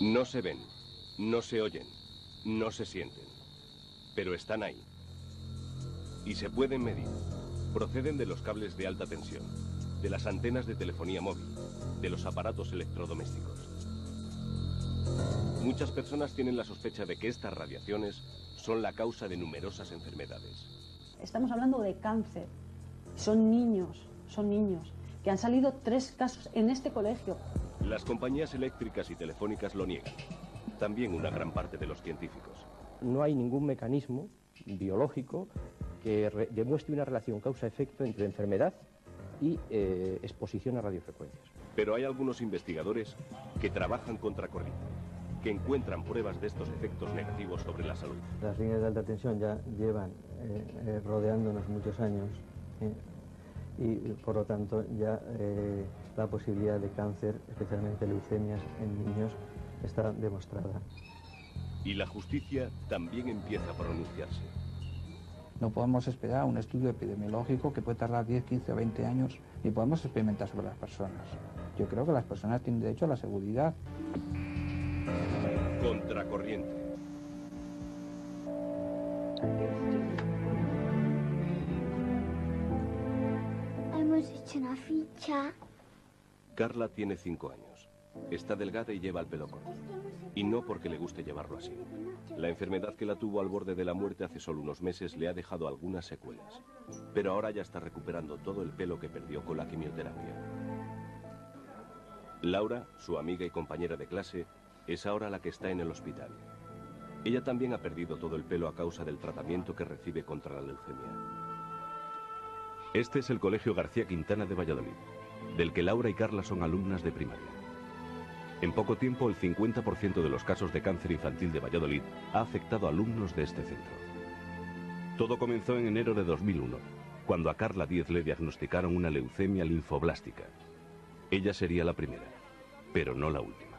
No se ven, no se oyen, no se sienten, pero están ahí. Y se pueden medir. Proceden de los cables de alta tensión, de las antenas de telefonía móvil, de los aparatos electrodomésticos. Muchas personas tienen la sospecha de que estas radiaciones son la causa de numerosas enfermedades. Estamos hablando de cáncer. Son niños, que han salido 3 casos en este colegio. Las compañías eléctricas y telefónicas lo niegan. También una gran parte de los científicos. No hay ningún mecanismo biológico que demuestre una relación causa-efecto entre enfermedad y exposición a radiofrecuencias. Pero hay algunos investigadores que trabajan contracorriente, que encuentran pruebas de estos efectos negativos sobre la salud. Las líneas de alta tensión ya llevan rodeándonos muchos años y por lo tanto ya la posibilidad de cáncer, especialmente leucemias en niños, está demostrada. Y la justicia también empieza a pronunciarse. No podemos esperar un estudio epidemiológico que puede tardar 10, 15 o 20 años y podemos experimentar sobre las personas. Yo creo que las personas tienen derecho a la seguridad. Contracorriente. Hemos hecho una ficha. Carla tiene 5 años. Está delgada y lleva el pelo corto. Y no porque le guste llevarlo así. La enfermedad que la tuvo al borde de la muerte hace solo unos meses le ha dejado algunas secuelas. Pero ahora ya está recuperando todo el pelo que perdió con la quimioterapia. Laura, su amiga y compañera de clase, es ahora la que está en el hospital. Ella también ha perdido todo el pelo a causa del tratamiento que recibe contra la leucemia. Este es el Colegio García Quintana de Valladolid, del que Laura y Carla son alumnas de primaria. En poco tiempo, el 50% de los casos de cáncer infantil de Valladolid ha afectado a alumnos de este centro. Todo comenzó en enero de 2001, cuando a Carla Díez le diagnosticaron una leucemia linfoblástica. Ella sería la primera, pero no la última.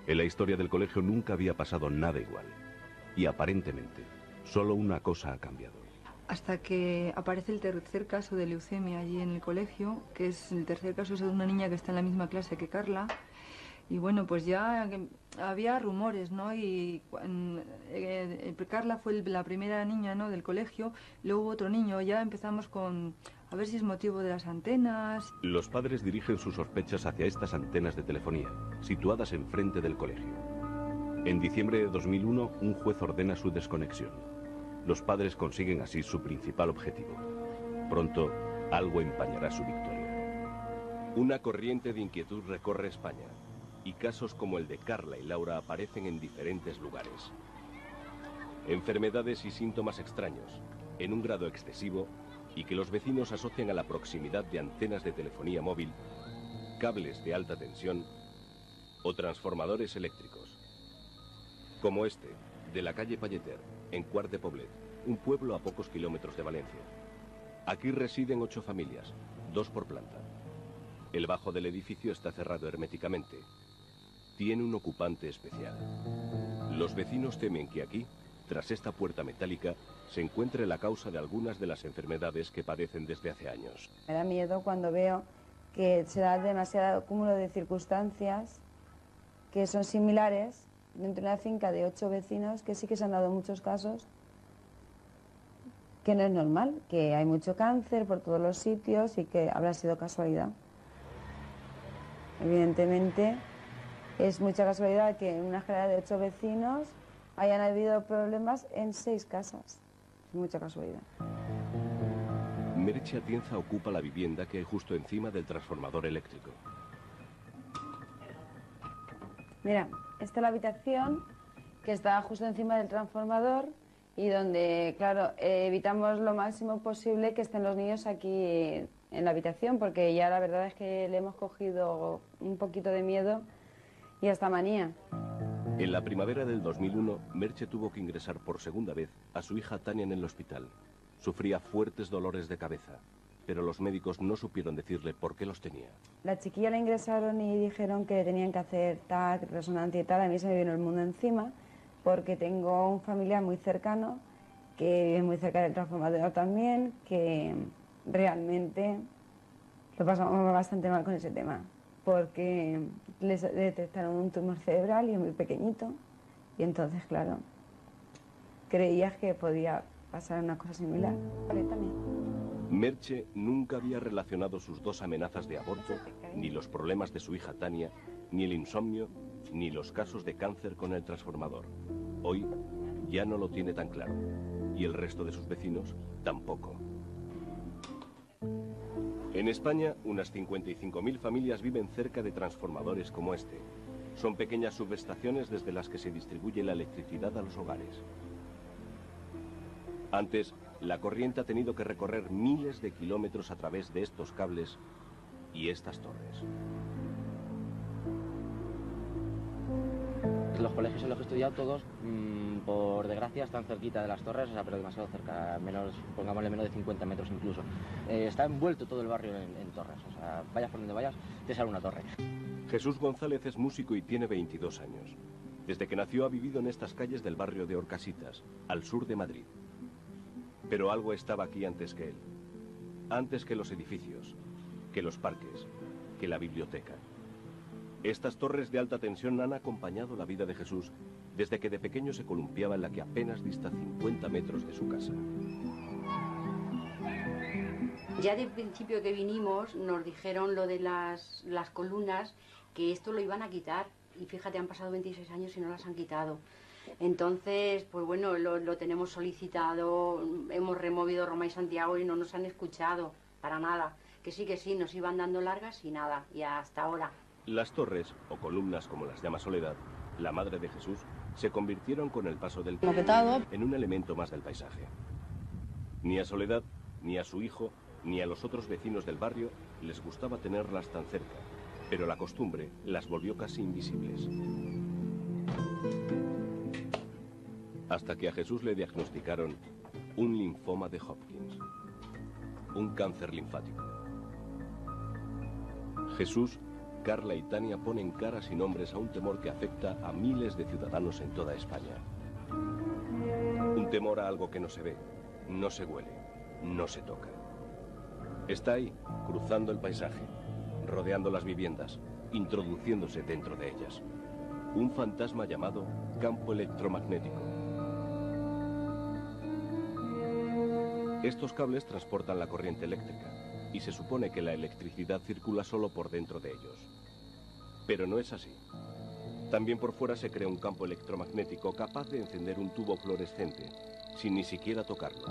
En la historia del colegio nunca había pasado nada igual. Y aparentemente, solo una cosa ha cambiado. Hasta que aparece el tercer caso de leucemia allí en el colegio, que es el tercer caso es de una niña que está en la misma clase que Carla. Y bueno, pues ya había rumores, ¿no? Y Carla fue la primera niña, ¿no?, del colegio, luego hubo otro niño, ya empezamos con a ver si es motivo de las antenas. Los padres dirigen sus sospechas hacia estas antenas de telefonía, situadas enfrente del colegio. En diciembre de 2001, un juez ordena su desconexión. Los padres consiguen así su principal objetivo. Pronto, algo empañará su victoria. Una corriente de inquietud recorre España. Y casos como el de Carla y Laura aparecen en diferentes lugares. Enfermedades y síntomas extraños, en un grado excesivo, y que los vecinos asocian a la proximidad de antenas de telefonía móvil, cables de alta tensión o transformadores eléctricos. Como este, de la calle Palleter, en Quart de Poblet, un pueblo a pocos kilómetros de Valencia. Aquí residen 8 familias, 2 por planta. El bajo del edificio está cerrado herméticamente. Tiene un ocupante especial. Los vecinos temen que aquí, tras esta puerta metálica, se encuentre la causa de algunas de las enfermedades que padecen desde hace años. Me da miedo cuando veo que se da demasiado cúmulo de circunstancias que son similares dentro de una finca de 8 vecinos, que sí que se han dado muchos casos, que no es normal, que hay mucho cáncer por todos los sitios y que habrá sido casualidad. Evidentemente, es mucha casualidad que en una escala de 8 vecinos hayan habido problemas en 6 casas. Es mucha casualidad. Merche Atienza ocupa la vivienda que hay justo encima del transformador eléctrico. Mira, esta es la habitación que está justo encima del transformador y donde, claro, evitamos lo máximo posible que estén los niños aquí en la habitación, porque ya la verdad es que le hemos cogido un poquito de miedo y hasta manía. En la primavera del 2001, Merche tuvo que ingresar por segunda vez a su hija Tania en el hospital. Sufría fuertes dolores de cabeza, pero los médicos no supieron decirle por qué los tenía. La chiquilla la ingresaron y dijeron que tenían que hacer TAC, resonancia y tal. A mí se me vino el mundo encima, porque tengo un familiar muy cercano, que vive muy cerca del transformador también, que realmente lo pasamos bastante mal con ese tema. porque les detectaron un tumor cerebral y muy pequeñito. Y entonces, claro, creías que podía pasar una cosa similar. Vale, también. Merche nunca había relacionado sus dos amenazas de aborto, ni los problemas de su hija Tania, ni el insomnio, ni los casos de cáncer con el transformador. Hoy ya no lo tiene tan claro, y el resto de sus vecinos tampoco. En España, unas 55.000 familias viven cerca de transformadores como este. Son pequeñas subestaciones desde las que se distribuye la electricidad a los hogares. Antes, la corriente ha tenido que recorrer miles de kilómetros a través de estos cables y estas torres. Los colegios en los que he estudiado todos, por desgracia, están cerquita de las torres, o sea, pero demasiado cerca, pongámosle menos de 50 metros incluso. Está envuelto todo el barrio en torres, o sea, vayas por donde vayas, te sale una torre. Jesús González es músico y tiene 22 años. Desde que nació ha vivido en estas calles del barrio de Orcasitas, al sur de Madrid. Pero algo estaba aquí antes que él. Antes que los edificios, que los parques, que la biblioteca. Estas torres de alta tensión han acompañado la vida de Jesús desde que de pequeño se columpiaba en la que apenas dista 50 metros de su casa. Ya del principio que vinimos nos dijeron lo de las columnas, que esto lo iban a quitar. Y fíjate, han pasado 26 años y no las han quitado. Entonces, pues bueno, lo tenemos solicitado, hemos removido Roma y Santiago y no nos han escuchado para nada. Que sí, nos iban dando largas y nada, y hasta ahora. Las torres, o columnas como las llama Soledad, la madre de Jesús, se convirtieron con el paso del tiempo en un elemento más del paisaje. Ni a Soledad, ni a su hijo, ni a los otros vecinos del barrio les gustaba tenerlas tan cerca, pero la costumbre las volvió casi invisibles. Hasta que a Jesús le diagnosticaron un linfoma de Hodgkin, un cáncer linfático. Jesús, Carla y Tania ponen caras y nombres a un temor que afecta a miles de ciudadanos en toda España. Un temor a algo que no se ve, no se huele, no se toca. Está ahí, cruzando el paisaje, rodeando las viviendas, introduciéndose dentro de ellas. Un fantasma llamado campo electromagnético. Estos cables transportan la corriente eléctrica y se supone que la electricidad circula solo por dentro de ellos. Pero no es así. También por fuera se crea un campo electromagnético capaz de encender un tubo fluorescente, sin ni siquiera tocarlo.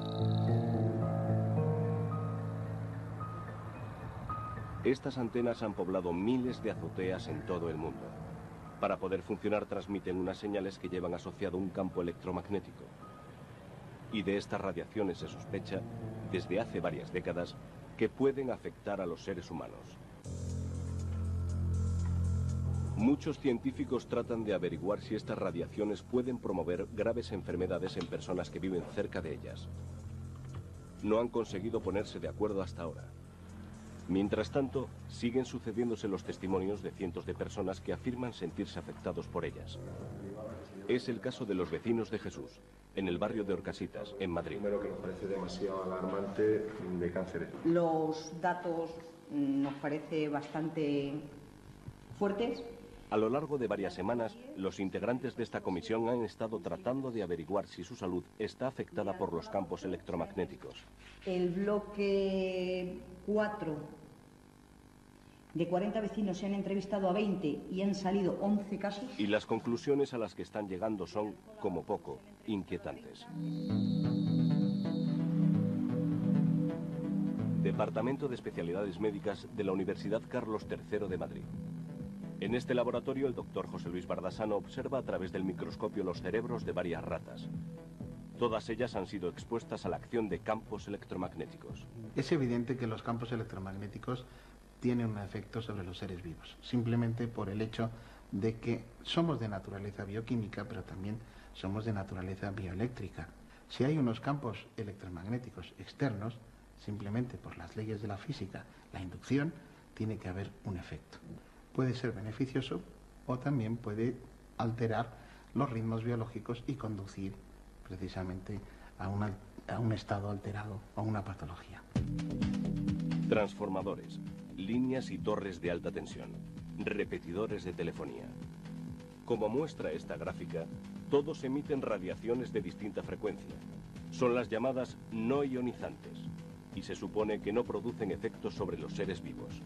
Estas antenas han poblado miles de azoteas en todo el mundo. Para poder funcionar transmiten unas señales que llevan asociado un campo electromagnético. Y de estas radiaciones se sospecha, desde hace varias décadas, que pueden afectar a los seres humanos. Muchos científicos tratan de averiguar si estas radiaciones pueden promover graves enfermedades en personas que viven cerca de ellas. No han conseguido ponerse de acuerdo hasta ahora. Mientras tanto, siguen sucediéndose los testimonios de cientos de personas que afirman sentirse afectados por ellas. Es el caso de los vecinos de Jesús, en el barrio de Orcasitas, en Madrid. Primero, que nos parece demasiado alarmante de cáncer. Los datos nos parece bastante fuertes. A lo largo de varias semanas, los integrantes de esta comisión han estado tratando de averiguar si su salud está afectada por los campos electromagnéticos. El bloque 4, de 40 vecinos, se han entrevistado a 20 y han salido 11 casos. Y las conclusiones a las que están llegando son, como poco, inquietantes. Departamento de Especialidades Médicas de la Universidad Carlos III de Madrid. En este laboratorio, el doctor José Luis Bardasano observa a través del microscopio los cerebros de varias ratas. Todas ellas han sido expuestas a la acción de campos electromagnéticos. Es evidente que los campos electromagnéticos tienen un efecto sobre los seres vivos, simplemente por el hecho de que somos de naturaleza bioquímica, pero también somos de naturaleza bioeléctrica. Si hay unos campos electromagnéticos externos, simplemente por las leyes de la física, la inducción, tiene que haber un efecto. Puede ser beneficioso o también puede alterar los ritmos biológicos y conducir precisamente a un estado alterado, a una patología. Transformadores, líneas y torres de alta tensión. repetidores de telefonía. Como muestra esta gráfica, todos emiten radiaciones de distinta frecuencia. Son las llamadas no ionizantes y se supone que no producen efectos sobre los seres vivos.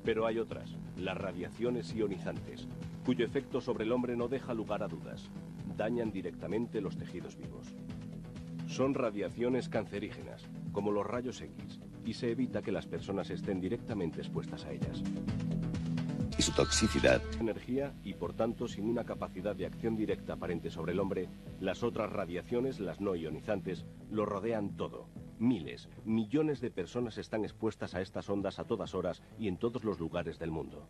Pero hay otras, las radiaciones ionizantes, cuyo efecto sobre el hombre no deja lugar a dudas. Dañan directamente los tejidos vivos. Son radiaciones cancerígenas, como los rayos X, y se evita que las personas estén directamente expuestas a ellas. Y su toxicidad. Energía y, por tanto, sin una capacidad de acción directa aparente sobre el hombre, las otras radiaciones, las no ionizantes, lo rodean todo. Miles, millones de personas están expuestas a estas ondas a todas horas y en todos los lugares del mundo.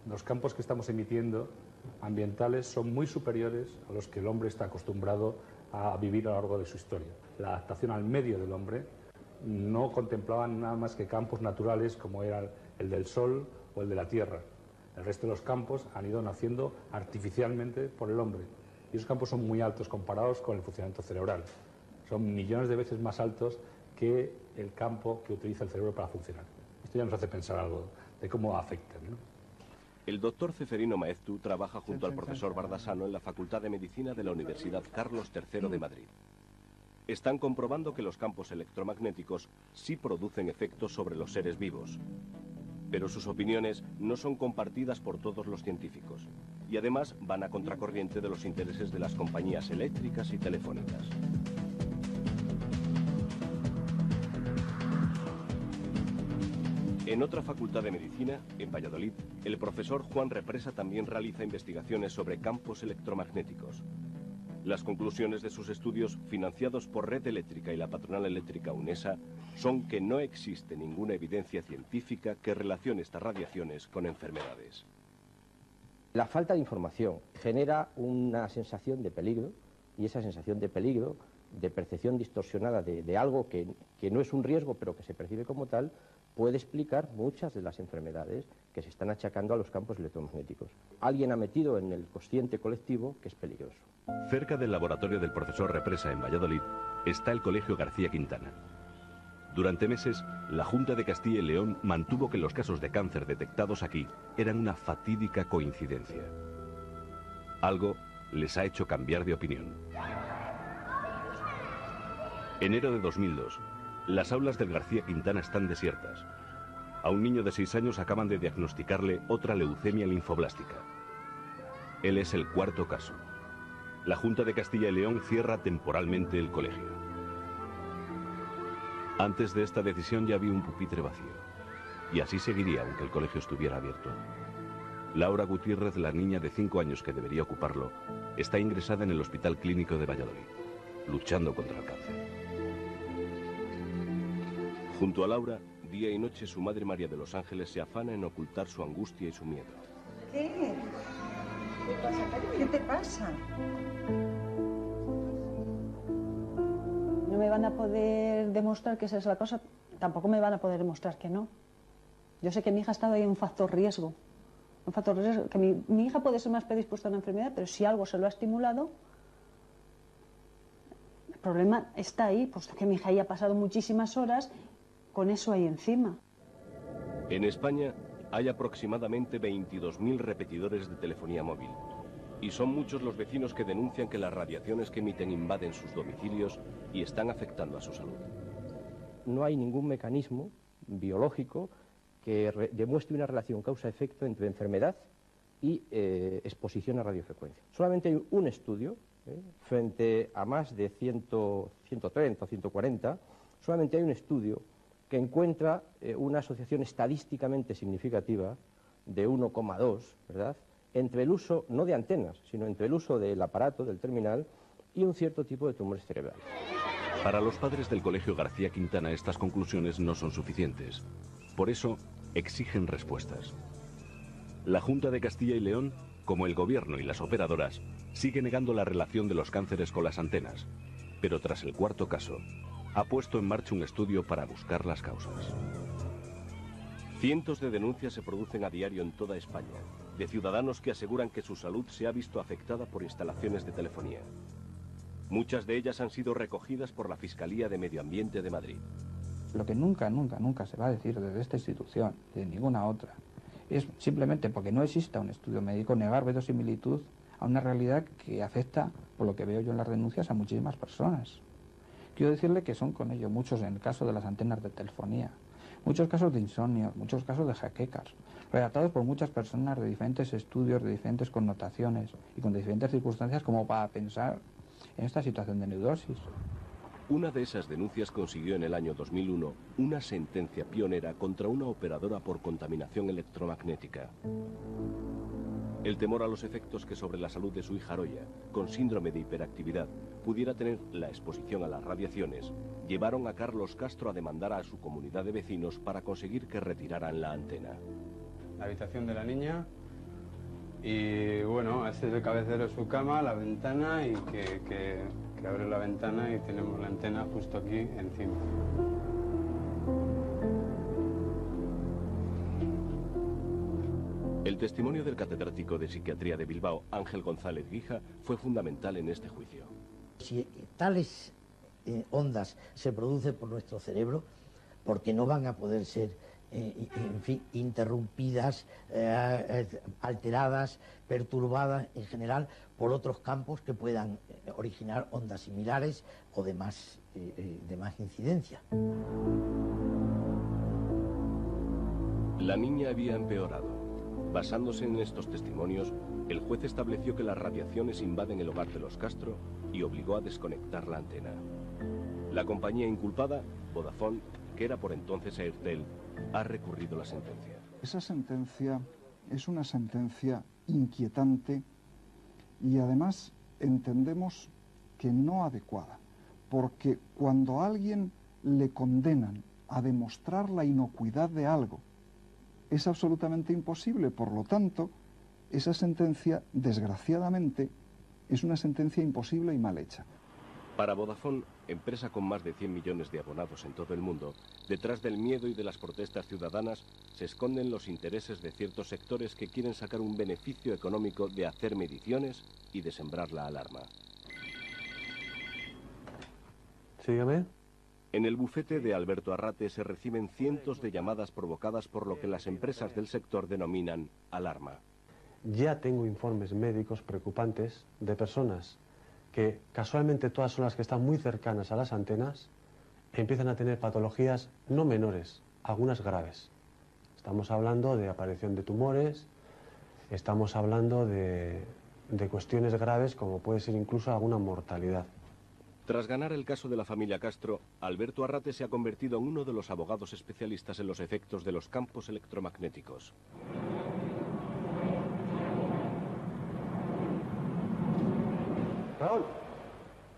Los campos que estamos emitiendo ambientales son muy superiores a los que el hombre está acostumbrado a vivir a lo largo de su historia. La adaptación al medio del hombre no contemplaban nada más que campos naturales como era el del Sol o el de la Tierra. El resto de los campos han ido naciendo artificialmente por el hombre. Y esos campos son muy altos comparados con el funcionamiento cerebral. Son millones de veces más altos que el campo que utiliza el cerebro para funcionar. Esto ya nos hace pensar algo de cómo afectan, ¿no? El doctor Ceferino Maeztu trabaja junto al profesor Bardasano en la Facultad de Medicina de la Universidad Carlos III de Madrid. Están comprobando que los campos electromagnéticos sí producen efectos sobre los seres vivos. Pero sus opiniones no son compartidas por todos los científicos. Y además van a contracorriente de los intereses de las compañías eléctricas y telefónicas. En otra facultad de medicina, en Valladolid, el profesor Juan Represa también realiza investigaciones sobre campos electromagnéticos. Las conclusiones de sus estudios, financiados por Red Eléctrica y la patronal eléctrica UNESA, son que no existe ninguna evidencia científica que relacione estas radiaciones con enfermedades. La falta de información genera una sensación de peligro, y esa sensación de peligro, de percepción distorsionada de algo que no es un riesgo, pero que se percibe como tal, puede explicar muchas de las enfermedades que se están achacando a los campos electromagnéticos. Alguien ha metido en el consciente colectivo que es peligroso. Cerca del laboratorio del profesor Represa en Valladolid está el Colegio García Quintana. Durante meses, la Junta de Castilla y León mantuvo que los casos de cáncer detectados aquí eran una fatídica coincidencia. Algo les ha hecho cambiar de opinión. Enero de 2002. Las aulas del García Quintana están desiertas. A un niño de 6 años acaban de diagnosticarle otra leucemia linfoblástica. Él es el 4º caso. La Junta de Castilla y León cierra temporalmente el colegio. Antes de esta decisión ya había un pupitre vacío. Y así seguiría aunque el colegio estuviera abierto. Laura Gutiérrez, la niña de 5 años que debería ocuparlo, está ingresada en el Hospital Clínico de Valladolid, luchando contra el cáncer. Junto a Laura, día y noche su madre María de los Ángeles se afana en ocultar su angustia y su miedo. ¿Qué? ¿Qué pasa, cariño? ¿Qué te pasa? No me van a poder demostrar que esa es la cosa, tampoco me van a poder demostrar que no. Yo sé que mi hija ha estado ahí en un factor riesgo. Un factor riesgo, que mi hija puede ser más predispuesta a una enfermedad, pero si algo se lo ha estimulado, el problema está ahí, puesto que mi hija ya ha pasado muchísimas horas con eso ahí encima. En España hay aproximadamente 22.000 repetidores de telefonía móvil. Y son muchos los vecinos que denuncian que las radiaciones que emiten invaden sus domicilios y están afectando a su salud. No hay ningún mecanismo biológico que demuestre una relación causa-efecto entre enfermedad y exposición a radiofrecuencia. Solamente hay un estudio, frente a más de 130 o 140, solamente hay un estudio que encuentra una asociación estadísticamente significativa de 1,2, ¿verdad?, entre el uso, no de antenas, sino entre el uso del aparato, del terminal, y un cierto tipo de tumores cerebrales. Para los padres del Colegio García Quintana estas conclusiones no son suficientes. Por eso, exigen respuestas. La Junta de Castilla y León, como el Gobierno y las operadoras, sigue negando la relación de los cánceres con las antenas, pero tras el 4º caso, ha puesto en marcha un estudio para buscar las causas. Cientos de denuncias se producen a diario en toda España, de ciudadanos que aseguran que su salud se ha visto afectada por instalaciones de telefonía. Muchas de ellas han sido recogidas por la Fiscalía de Medio Ambiente de Madrid. Lo que nunca se va a decir desde esta institución, de ninguna otra, es simplemente porque no exista un estudio médico negar verosimilitud a una realidad que afecta, por lo que veo yo en las denuncias, a muchísimas personas. Quiero decirle que son con ello muchos, en el caso de las antenas de telefonía, muchos casos de insomnio, muchos casos de jaquecas, relatados por muchas personas de diferentes estudios, de diferentes connotaciones y con diferentes circunstancias como para pensar en esta situación de neurosis. Una de esas denuncias consiguió en el año 2001 una sentencia pionera contra una operadora por contaminación electromagnética. El temor a los efectos que sobre la salud de su hija Aroya, con síndrome de hiperactividad, pudiera tener la exposición a las radiaciones, llevaron a Carlos Castro a demandar a su comunidad de vecinos para conseguir que retiraran la antena. La habitación de la niña y bueno, este es el cabecero de su cama, la ventana y que abre la ventana y tenemos la antena justo aquí encima. El testimonio del catedrático de psiquiatría de Bilbao, Ángel González Guija, fue fundamental en este juicio. Si tales ondas se producen por nuestro cerebro, porque no van a poder ser en fin, interrumpidas, alteradas, perturbadas en general por otros campos que puedan originar ondas similares o de más incidencia. La niña había empeorado. Basándose en estos testimonios, el juez estableció que las radiaciones invaden el hogar de los Castro y obligó a desconectar la antena. La compañía inculpada, Vodafone, que era por entonces Airtel, ha recurrido la sentencia. Esa sentencia es una sentencia inquietante y además entendemos que no adecuada, porque cuando a alguien le condenan a demostrar la inocuidad de algo, es absolutamente imposible. Por lo tanto, esa sentencia, desgraciadamente, es una sentencia imposible y mal hecha. Para Vodafone, empresa con más de 100 millones de abonados en todo el mundo, detrás del miedo y de las protestas ciudadanas se esconden los intereses de ciertos sectores que quieren sacar un beneficio económico de hacer mediciones y de sembrar la alarma. Sígame. En el bufete de Alberto Arrate se reciben cientos de llamadas provocadas por lo que las empresas del sector denominan alarma. Ya tengo informes médicos preocupantes de personas que casualmente todas son las que están muy cercanas a las antenas, empiezan a tener patologías no menores, algunas graves. Estamos hablando de aparición de tumores, estamos hablando de cuestiones graves como puede ser incluso alguna mortalidad. Tras ganar el caso de la familia Castro, Alberto Arrate se ha convertido en uno de los abogados especialistas en los efectos de los campos electromagnéticos. Raúl.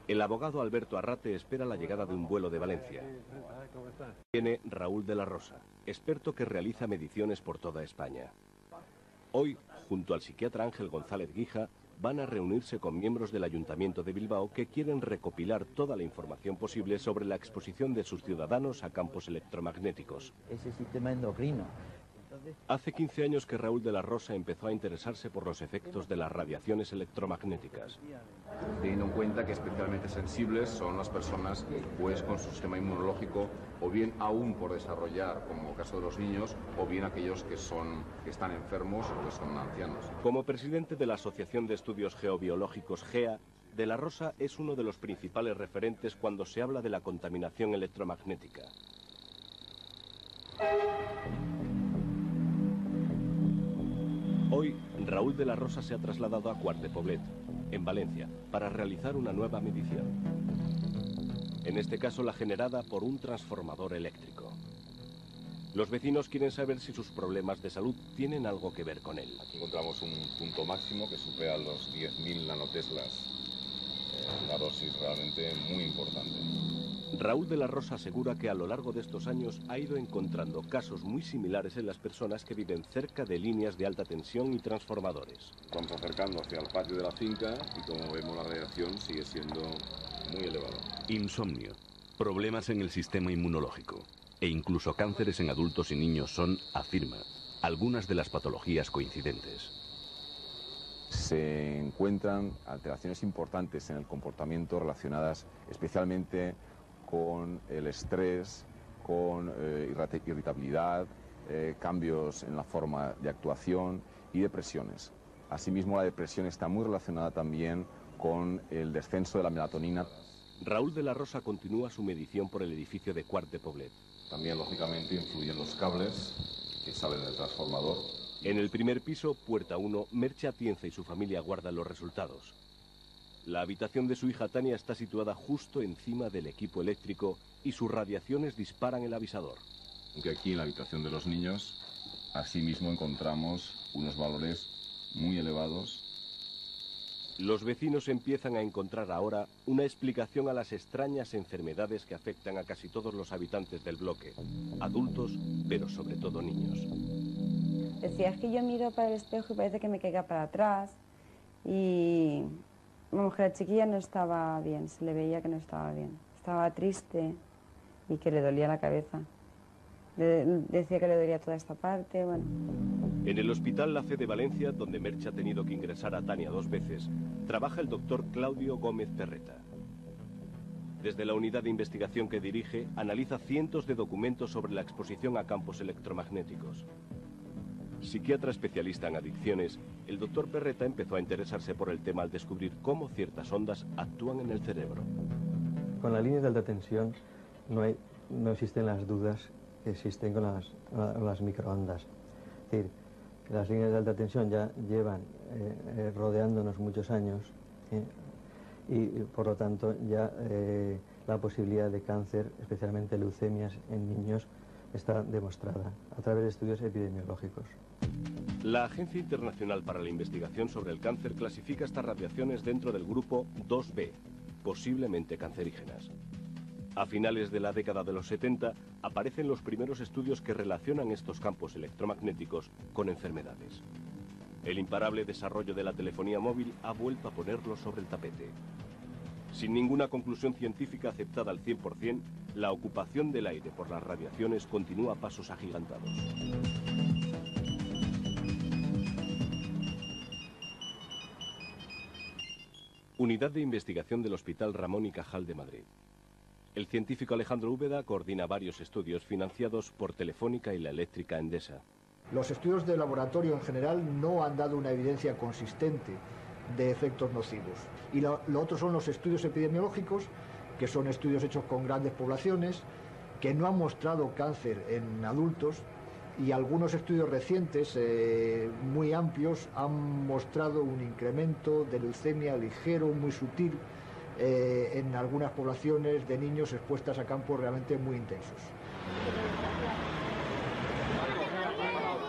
El abogado Alberto Arrate espera la llegada de un vuelo de Valencia. Viene Raúl de la Rosa, experto que realiza mediciones por toda España. Hoy, junto al psiquiatra Ángel González Guija, van a reunirse con miembros del Ayuntamiento de Bilbao que quieren recopilar toda la información posible sobre la exposición de sus ciudadanos a campos electromagnéticos. Ese sistema endocrino. Hace 15 años que Raúl de la Rosa empezó a interesarse por los efectos de las radiaciones electromagnéticas. Teniendo en cuenta que especialmente sensibles son las personas pues con su sistema inmunológico o bien aún por desarrollar, como el caso de los niños, o bien aquellos que están enfermos o que son ancianos. Como presidente de la Asociación de Estudios Geobiológicos GEA, de la Rosa es uno de los principales referentes cuando se habla de la contaminación electromagnética. Hoy, Raúl de la Rosa se ha trasladado a Quart de Poblet, en Valencia, para realizar una nueva medición. En este caso, la generada por un transformador eléctrico. Los vecinos quieren saber si sus problemas de salud tienen algo que ver con él. Aquí encontramos un punto máximo que supera los 10.000 nanoteslas. Una dosis realmente muy importante. Raúl de la Rosa asegura que a lo largo de estos años ha ido encontrando casos muy similares en las personas que viven cerca de líneas de alta tensión y transformadores. Vamos acercando hacia el patio de la finca y como vemos la radiación sigue siendo muy elevada. Insomnio, problemas en el sistema inmunológico e incluso cánceres en adultos y niños son, afirma, algunas de las patologías coincidentes. Se encuentran alteraciones importantes en el comportamiento relacionadas especialmente con el estrés, con irritabilidad, cambios en la forma de actuación y depresiones. Asimismo, la depresión está muy relacionada también con el descenso de la melatonina. Raúl de la Rosa continúa su medición por el edificio de Quart de Poblet. También, lógicamente, influyen los cables que salen del transformador. En el primer piso, puerta 1, Merche Atienza y su familia guardan los resultados. La habitación de su hija Tania está situada justo encima del equipo eléctrico y sus radiaciones disparan el avisador. Aunque aquí en la habitación de los niños, asimismo encontramos unos valores muy elevados. Los vecinos empiezan a encontrar ahora una explicación a las extrañas enfermedades que afectan a casi todos los habitantes del bloque, adultos, pero sobre todo niños. Decías que yo miro para el espejo y parece que me caiga para atrás y vamos, que la chiquilla no estaba bien, se le veía que no estaba bien, estaba triste y que le dolía la cabeza. Decía que le dolía toda esta parte, bueno. En el Hospital La Fe de Valencia, donde Merche ha tenido que ingresar a Tania 2 veces, trabaja el doctor Claudio Gómez Perreta. Desde la unidad de investigación que dirige, analiza cientos de documentos sobre la exposición a campos electromagnéticos. Psiquiatra especialista en adicciones, el doctor Perreta empezó a interesarse por el tema al descubrir cómo ciertas ondas actúan en el cerebro. Con las líneas de alta tensión no existen las dudas que existen con las microondas. Es decir, las líneas de alta tensión ya llevan rodeándonos muchos años y por lo tanto ya la posibilidad de cáncer, especialmente leucemias en niños, está demostrada a través de estudios epidemiológicos. La Agencia Internacional para la Investigación sobre el Cáncer clasifica estas radiaciones dentro del grupo 2B, posiblemente cancerígenas. A finales de la década de los 70 aparecen los primeros estudios que relacionan estos campos electromagnéticos con enfermedades. El imparable desarrollo de la telefonía móvil ha vuelto a ponerlo sobre el tapete. Sin ninguna conclusión científica aceptada al 100%, la ocupación del aire por las radiaciones continúa a pasos agigantados. Unidad de Investigación del Hospital Ramón y Cajal de Madrid. El científico Alejandro Úbeda coordina varios estudios financiados por Telefónica y la eléctrica Endesa. Los estudios de laboratorio en general no han dado una evidencia consistente de efectos nocivos. Y lo otro son los estudios epidemiológicos, que son estudios hechos con grandes poblaciones, que no han mostrado cáncer en adultos, y algunos estudios recientes, muy amplios, han mostrado un incremento de leucemia ligero, muy sutil, en algunas poblaciones de niños expuestas a campos realmente muy intensos.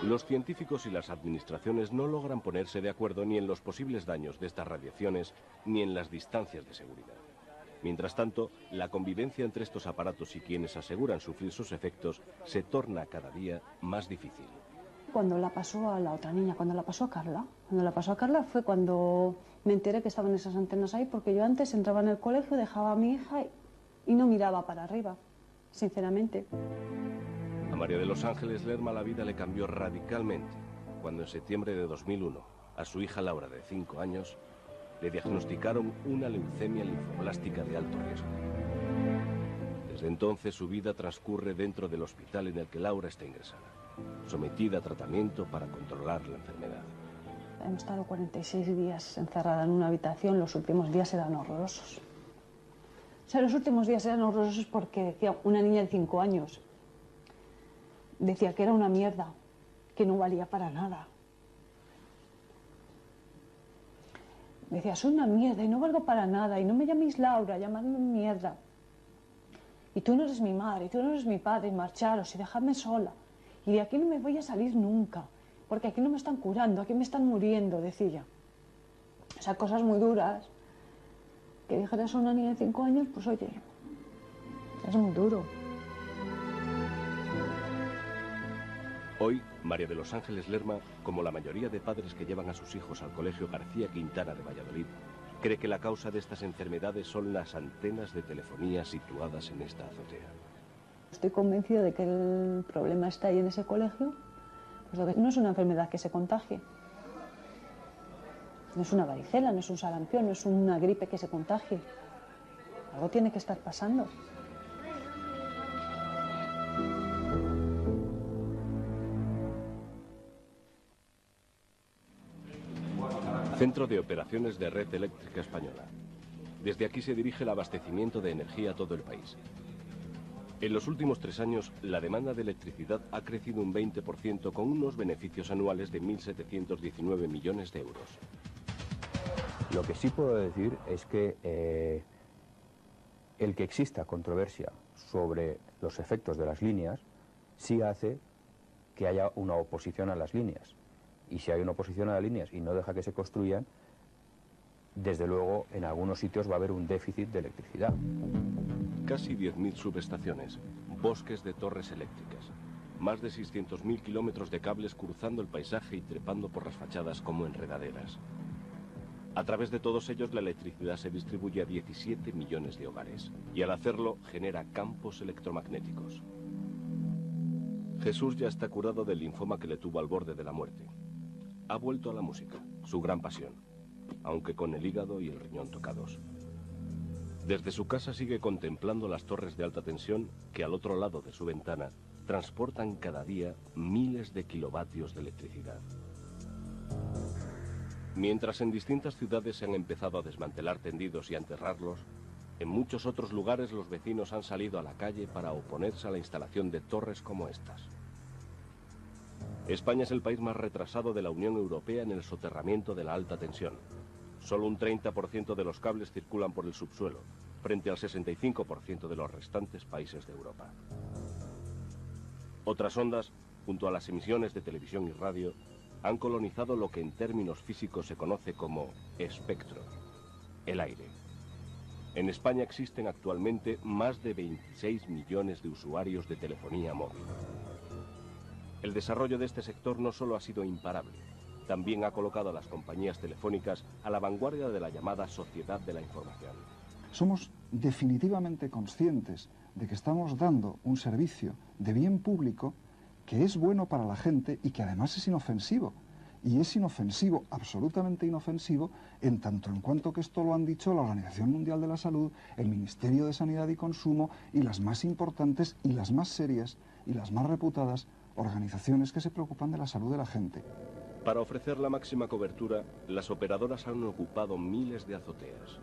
Los científicos y las administraciones no logran ponerse de acuerdo ni en los posibles daños de estas radiaciones ni en las distancias de seguridad. Mientras tanto, la convivencia entre estos aparatos y quienes aseguran sufrir sus efectos se torna cada día más difícil. Cuando la pasó a la otra niña, cuando la pasó a Carla fue cuando me enteré que estaban esas antenas ahí, porque yo antes entraba en el colegio, dejaba a mi hija y no miraba para arriba, sinceramente. A María de los Ángeles Lerma la vida le cambió radicalmente cuando en septiembre de 2001 a su hija Laura, de 5 años, le diagnosticaron una leucemia linfoblástica de alto riesgo. Desde entonces su vida transcurre dentro del hospital en el que Laura está ingresada, sometida a tratamiento para controlar la enfermedad. Hemos estado 46 días encerrada en una habitación, los últimos días eran horrorosos. O sea, los últimos días eran horrorosos porque decía una niña de 5 años, decía que era una mierda, que no valía para nada. Decía, soy una mierda y no valgo para nada, y no me llaméis Laura, llamadme mierda. Y tú no eres mi madre, y tú no eres mi padre, y marcharos y dejadme sola. Y de aquí no me voy a salir nunca, porque aquí no me están curando, aquí me están muriendo, decía. O sea, cosas muy duras. Que dijeras a una niña de 5 años, pues oye, es muy duro. Hoy, María de los Ángeles Lerma, como la mayoría de padres que llevan a sus hijos al Colegio García Quintana de Valladolid, cree que la causa de estas enfermedades son las antenas de telefonía situadas en esta azotea. Estoy convencida de que el problema está ahí en ese colegio, pues no es una enfermedad que se contagie. No es una varicela, no es un sarampión, no es una gripe que se contagie. Algo tiene que estar pasando. Centro de Operaciones de Red Eléctrica Española. Desde aquí se dirige el abastecimiento de energía a todo el país. En los últimos 3 años, la demanda de electricidad ha crecido un 20% con unos beneficios anuales de 1.719 millones de euros. Lo que sí puedo decir es que el que exista controversia sobre los efectos de las líneas sí hace que haya una oposición a las líneas. Y si hay una oposición a las líneas y no deja que se construyan, desde luego en algunos sitios va a haber un déficit de electricidad. Casi 10.000 subestaciones, bosques de torres eléctricas, más de 600.000 kilómetros de cables cruzando el paisaje y trepando por las fachadas como enredaderas. A través de todos ellos la electricidad se distribuye a 17 millones de hogares y al hacerlo genera campos electromagnéticos. Jesús ya está curado del linfoma que le tuvo al borde de la muerte. Ha vuelto a la música, su gran pasión, aunque con el hígado y el riñón tocados. Desde su casa sigue contemplando las torres de alta tensión que al otro lado de su ventana transportan cada día miles de kilovatios de electricidad. Mientras en distintas ciudades se han empezado a desmantelar tendidos y a enterrarlos, en muchos otros lugares los vecinos han salido a la calle para oponerse a la instalación de torres como estas. España es el país más retrasado de la Unión Europea en el soterramiento de la alta tensión. Solo un 30% de los cables circulan por el subsuelo, frente al 65% de los restantes países de Europa. Otras ondas, junto a las emisiones de televisión y radio, han colonizado lo que en términos físicos se conoce como espectro, el aire. En España existen actualmente más de 26 millones de usuarios de telefonía móvil. El desarrollo de este sector no solo ha sido imparable, también ha colocado a las compañías telefónicas a la vanguardia de la llamada sociedad de la información. Somos definitivamente conscientes de que estamos dando un servicio de bien público que es bueno para la gente y que además es inofensivo. Y es inofensivo, absolutamente inofensivo, en tanto en cuanto que esto lo han dicho la Organización Mundial de la Salud, el Ministerio de Sanidad y Consumo y las más importantes y las más serias y las más reputadas organizaciones que se preocupan de la salud de la gente. Para ofrecer la máxima cobertura, las operadoras han ocupado miles de azoteas.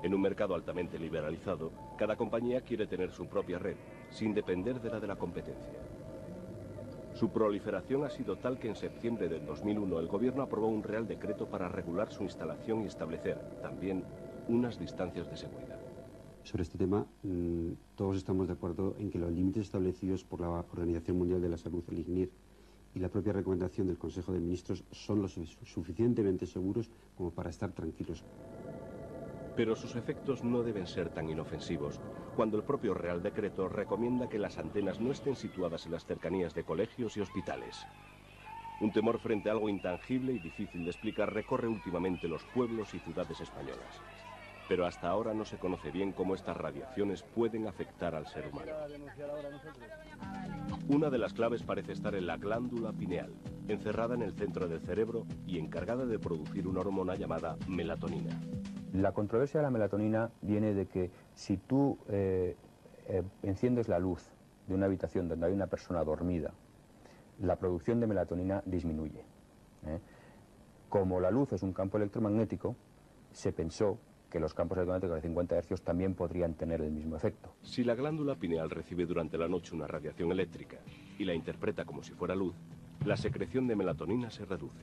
En un mercado altamente liberalizado, cada compañía quiere tener su propia red, sin depender de la competencia. Su proliferación ha sido tal que en septiembre del 2001 el gobierno aprobó un Real Decreto para regular su instalación y establecer, también, unas distancias de seguridad. Sobre este tema, todos estamos de acuerdo en que los límites establecidos por la Organización Mundial de la Salud, el ICNIR, y la propia recomendación del Consejo de Ministros son lo suficientemente seguros como para estar tranquilos. Pero sus efectos no deben ser tan inofensivos, cuando el propio Real Decreto recomienda que las antenas no estén situadas en las cercanías de colegios y hospitales. Un temor frente a algo intangible y difícil de explicar recorre últimamente los pueblos y ciudades españolas. Pero hasta ahora no se conoce bien cómo estas radiaciones pueden afectar al ser humano. Una de las claves parece estar en la glándula pineal, encerrada en el centro del cerebro y encargada de producir una hormona llamada melatonina. La controversia de la melatonina viene de que si tú enciendes la luz de una habitación donde hay una persona dormida, la producción de melatonina disminuye. Como la luz es un campo electromagnético, se pensó que los campos electromagnéticos de 50 Hz también podrían tener el mismo efecto. Si la glándula pineal recibe durante la noche una radiación eléctrica y la interpreta como si fuera luz, la secreción de melatonina se reduce.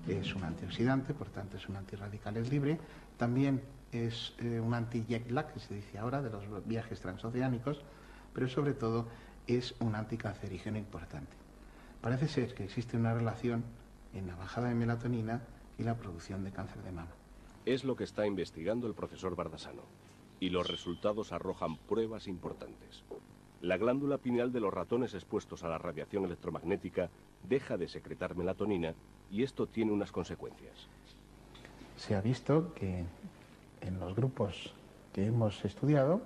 Es un antioxidante, por tanto es un antirradicales libre. También es un anti-jet lag, que se dice ahora, de los viajes transoceánicos, pero sobre todo es un anticancerígeno importante. Parece ser que existe una relación en la bajada de melatonina y la producción de cáncer de mama. Es lo que está investigando el profesor Bardasano, y los resultados arrojan pruebas importantes. La glándula pineal de los ratones expuestos a la radiación electromagnética deja de secretar melatonina y esto tiene unas consecuencias. Se ha visto que en los grupos que hemos estudiado,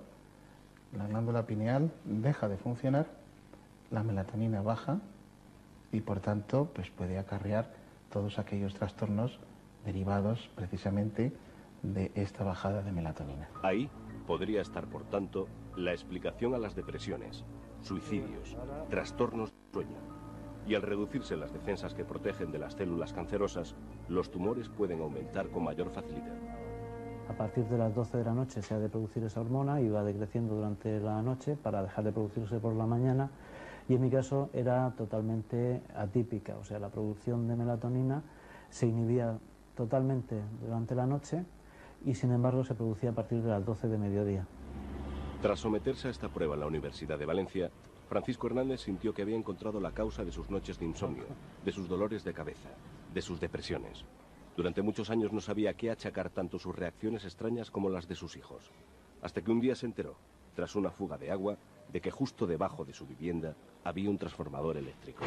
la glándula pineal deja de funcionar, la melatonina baja y por tanto pues puede acarrear todos aquellos trastornos derivados precisamente de esta bajada de melatonina. Ahí podría estar, por tanto, la explicación a las depresiones, suicidios, trastornos de sueño Y al reducirse las defensas que protegen de las células cancerosas, los tumores pueden aumentar con mayor facilidad. A partir de las 12 de la noche se ha de producir esa hormona y va decreciendo durante la noche para dejar de producirse por la mañana, y en mi caso era totalmente atípica, o sea, la producción de melatonina se inhibía totalmente durante la noche y sin embargo se producía a partir de las 12 de mediodía. Tras someterse a esta prueba en la Universidad de Valencia, Francisco Hernández sintió que había encontrado la causa de sus noches de insomnio, de sus dolores de cabeza, de sus depresiones. Durante muchos años no sabía a qué achacar tanto sus reacciones extrañas como las de sus hijos, hasta que un día se enteró, tras una fuga de agua, de que justo debajo de su vivienda había un transformador eléctrico.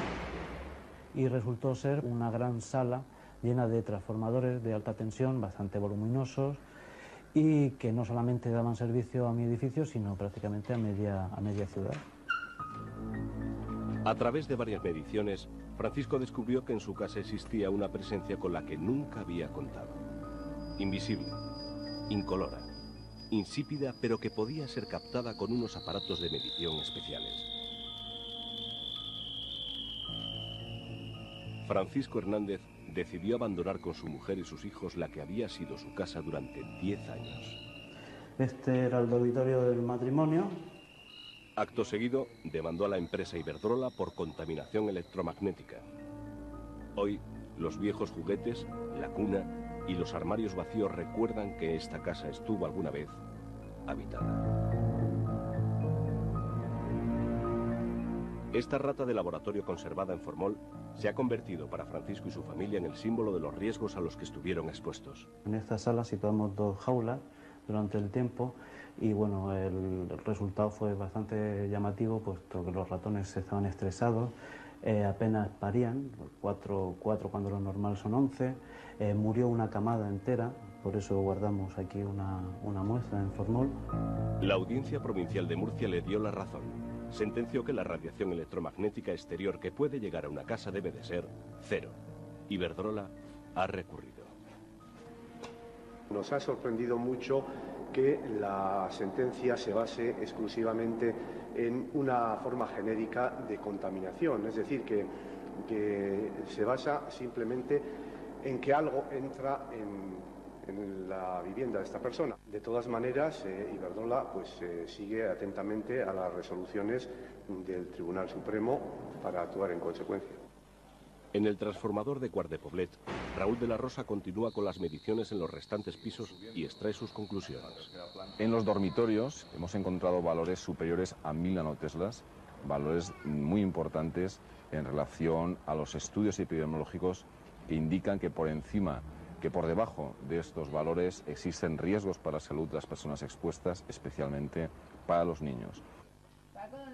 Y resultó ser una gran sala llena de transformadores de alta tensión, bastante voluminosos, y que no solamente daban servicio a mi edificio, sino prácticamente a media ciudad. A través de varias mediciones, Francisco descubrió que en su casa existía una presencia con la que nunca había contado. Invisible, incolora, insípida, pero que podía ser captada con unos aparatos de medición especiales. Francisco Hernández decidió abandonar con su mujer y sus hijos la que había sido su casa durante 10 años. Este era el dormitorio del matrimonio. Acto seguido, demandó a la empresa Iberdrola por contaminación electromagnética. Hoy, los viejos juguetes, la cuna y los armarios vacíos recuerdan que esta casa estuvo alguna vez habitada. Esta rata de laboratorio conservada en formol se ha convertido para Francisco y su familia en el símbolo de los riesgos a los que estuvieron expuestos. En esta sala situamos 2 jaulas durante el tiempo y bueno, el resultado fue bastante llamativo, puesto que los ratones estaban estresados, apenas parían, 4 cuando lo normal son 11, murió una camada entera, por eso guardamos aquí una muestra en formol. La Audiencia Provincial de Murcia le dio la razón. Sentenció que la radiación electromagnética exterior que puede llegar a una casa debe de ser 0. Iberdrola ha recurrido. Nos ha sorprendido mucho que la sentencia se base exclusivamente en una forma genérica de contaminación, es decir, que se basa simplemente en que algo entra en la vivienda de esta persona. De todas maneras, Iberdrola sigue atentamente a las resoluciones del Tribunal Supremo para actuar en consecuencia. En el transformador de Quart de Poblet, Raúl de la Rosa continúa con las mediciones en los restantes pisos y extrae sus conclusiones. En los dormitorios hemos encontrado valores superiores a 1000 nanoteslas, valores muy importantes en relación a los estudios epidemiológicos que indican que por debajo de estos valores existen riesgos para la salud de las personas expuestas, especialmente para los niños.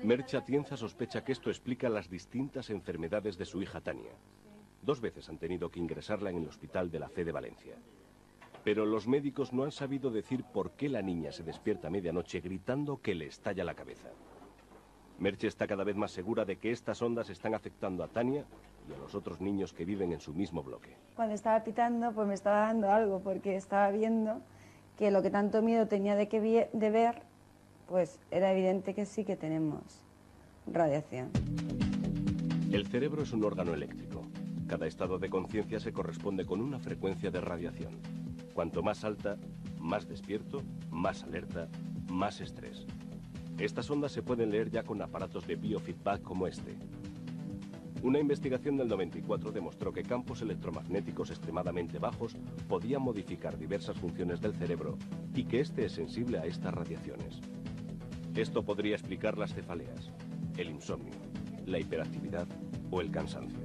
Merche Atienza sospecha que esto explica las distintas enfermedades de su hija Tania. 2 veces han tenido que ingresarla en el Hospital de la Fe de Valencia. Pero los médicos no han sabido decir por qué la niña se despierta a medianoche gritando que le estalla la cabeza. Merche está cada vez más segura de que estas ondas están afectando a Tania y a los otros niños que viven en su mismo bloque. Cuando estaba pitando, pues me estaba dando algo, porque estaba viendo que lo que tanto miedo tenía de ver, pues era evidente que sí que tenemos radiación. El cerebro es un órgano eléctrico. Cada estado de conciencia se corresponde con una frecuencia de radiación. Cuanto más alta, más despierto, más alerta, más estrés. Estas ondas se pueden leer ya con aparatos de biofeedback como este. Una investigación del 94 demostró que campos electromagnéticos extremadamente bajos podían modificar diversas funciones del cerebro y que este es sensible a estas radiaciones. Esto podría explicar las cefaleas, el insomnio, la hiperactividad o el cansancio.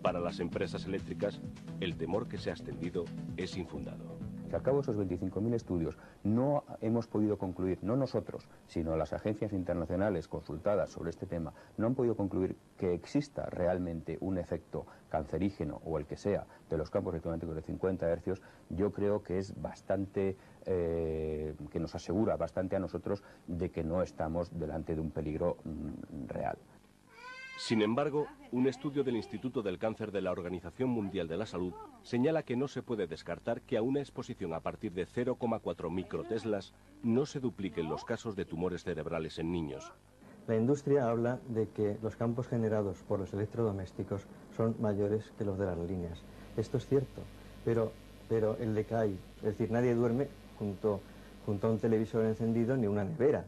Para las empresas eléctricas, el temor que se ha extendido es infundado. Que al cabo de esos 25.000 estudios no hemos podido concluir, no nosotros, sino las agencias internacionales consultadas sobre este tema, no han podido concluir que exista realmente un efecto cancerígeno o el que sea de los campos electromagnéticos de 50 hercios, yo creo que es bastante, que nos asegura bastante a nosotros de que no estamos delante de un peligro real. Sin embargo, un estudio del Instituto del Cáncer de la Organización Mundial de la Salud señala que no se puede descartar que a una exposición a partir de 0,4 microteslas no se dupliquen los casos de tumores cerebrales en niños. La industria habla de que los campos generados por los electrodomésticos son mayores que los de las líneas. Esto es cierto, pero el decay, es decir, nadie duerme junto a un televisor encendido ni una nevera.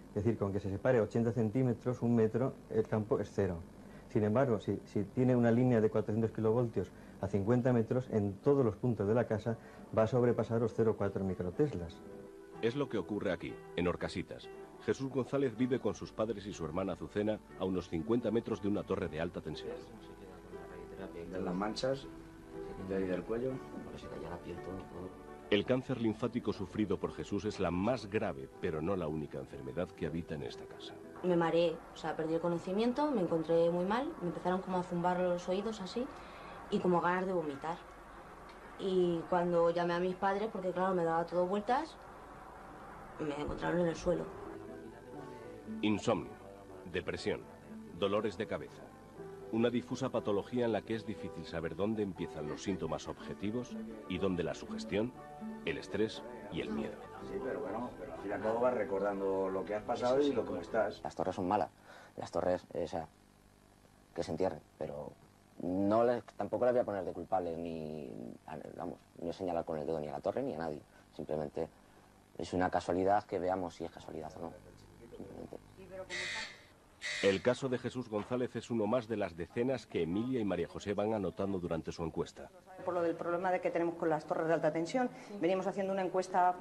Es decir, con que se separe 80 centímetros, 1 metro, el campo es cero. Sin embargo, si tiene una línea de 400 kilovoltios a 50 metros, en todos los puntos de la casa va a sobrepasar los 0,4 microteslas. Es lo que ocurre aquí, en Orcasitas. Jesús González vive con sus padres y su hermana Azucena a unos 50 metros de una torre de alta tensión. Las manchas, de ahí del cuello, para que se caiga la piel todo. El cáncer linfático sufrido por Jesús es la más grave, pero no la única enfermedad que habita en esta casa. Me mareé, o sea, perdí el conocimiento, me encontré muy mal, me empezaron como a zumbar los oídos así y como ganas de vomitar. Y cuando llamé a mis padres, porque claro, me daba todo vueltas, me encontraron en el suelo. Insomnio, depresión, dolores de cabeza. Una difusa patología en la que es difícil saber dónde empiezan los síntomas objetivos y dónde la sugestión, el estrés y el miedo. Sí, pero bueno, al fin y al cabo vas recordando lo que has pasado y lo como estás. Las torres son malas. Las torres, o sea, que se entierren, pero tampoco les voy a poner de culpables ni señalar con el dedo ni a la torre ni a nadie. Simplemente es una casualidad que veamos si es casualidad o no. Simplemente. El caso de Jesús González es uno más de las decenas que Emilia y María José van anotando durante su encuesta. Por lo del problema de que tenemos con las torres de alta tensión, venimos haciendo una encuesta.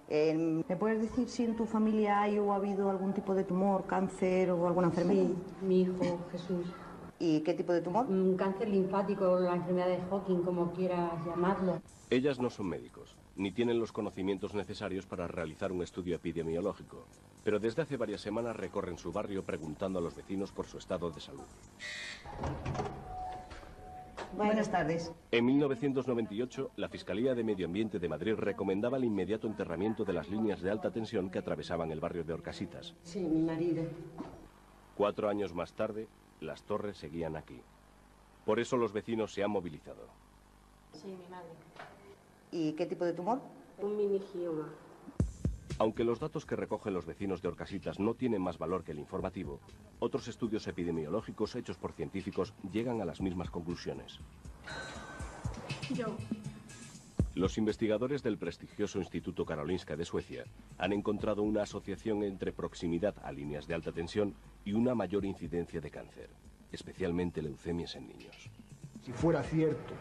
¿Me puedes decir si en tu familia hay o ha habido algún tipo de tumor, cáncer o alguna enfermedad? Sí, mi hijo Jesús. ¿Y qué tipo de tumor? Un cáncer linfático, la enfermedad de Hawking, como quieras llamarlo. Ellas no son médicos, ni tienen los conocimientos necesarios para realizar un estudio epidemiológico, pero desde hace varias semanas recorren su barrio preguntando a los vecinos por su estado de salud. Buenas tardes. En 1998, la Fiscalía de Medio Ambiente de Madrid recomendaba el inmediato enterramiento de las líneas de alta tensión que atravesaban el barrio de Orcasitas. Sí, mi marido. 4 años más tarde, las torres seguían aquí. Por eso los vecinos se han movilizado. Sí, mi madre. ¿Y qué tipo de tumor? Un meningioma. Aunque los datos que recogen los vecinos de Orcasitas no tienen más valor que el informativo, otros estudios epidemiológicos hechos por científicos llegan a las mismas conclusiones. Yo. Los investigadores del prestigioso Instituto Karolinska de Suecia han encontrado una asociación entre proximidad a líneas de alta tensión y una mayor incidencia de cáncer, especialmente leucemias en niños. Si fuera cierto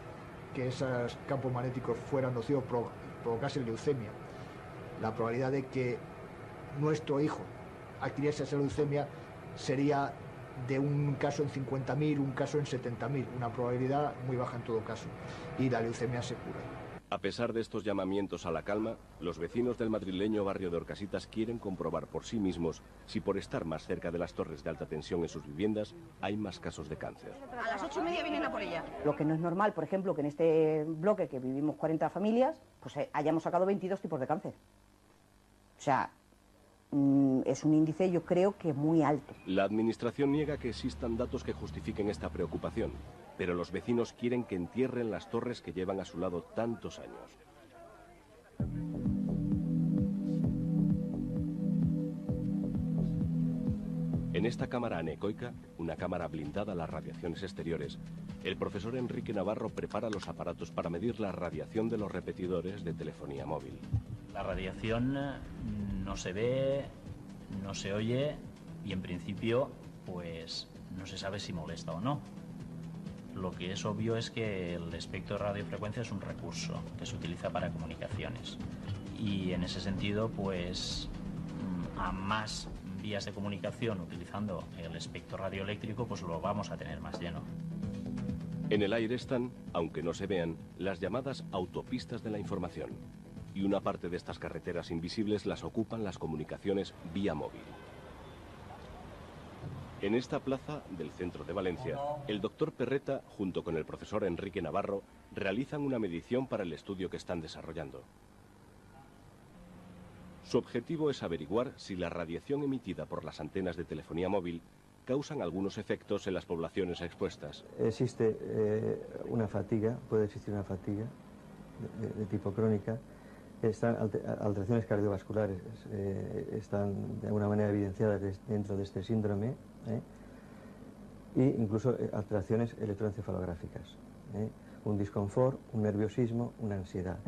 que esos campos magnéticos fueran nocivos, provocasen leucemia, la probabilidad de que nuestro hijo adquiriese esa leucemia sería de un caso en 50.000, un caso en 70.000, una probabilidad muy baja en todo caso, y la leucemia se cura. A pesar de estos llamamientos a la calma, los vecinos del madrileño barrio de Orcasitas quieren comprobar por sí mismos si por estar más cerca de las torres de alta tensión en sus viviendas hay más casos de cáncer. A las 8:30 vienen a por ella. Lo que no es normal, por ejemplo, que en este bloque que vivimos 40 familias, pues hayamos sacado 22 tipos de cáncer. O sea, es un índice, yo creo, que muy alto. La administración niega que existan datos que justifiquen esta preocupación, pero los vecinos quieren que entierren las torres que llevan a su lado tantos años. En esta cámara anecoica, una cámara blindada a las radiaciones exteriores, el profesor Enrique Navarro prepara los aparatos para medir la radiación de los repetidores de telefonía móvil. La radiación no se ve, no se oye y en principio pues no se sabe si molesta o no. Lo que es obvio es que el espectro de radiofrecuencia es un recurso que se utiliza para comunicaciones y en ese sentido pues a más vías de comunicación utilizando el espectro radioeléctrico pues lo vamos a tener más lleno. En el aire están, aunque no se vean, las llamadas autopistas de la información. Y una parte de estas carreteras invisibles las ocupan las comunicaciones vía móvil. En esta plaza del centro de Valencia, el doctor Perreta, junto con el profesor Enrique Navarro, realizan una medición para el estudio que están desarrollando. Su objetivo es averiguar si la radiación emitida por las antenas de telefonía móvil causan algunos efectos en las poblaciones expuestas. Existe una fatiga, puede existir una fatiga de tipo crónica, Están alteraciones cardiovasculares, están de alguna manera evidenciadas dentro de este síndrome, e incluso alteraciones electroencefalográficas, un disconfort, un nerviosismo, una ansiedad.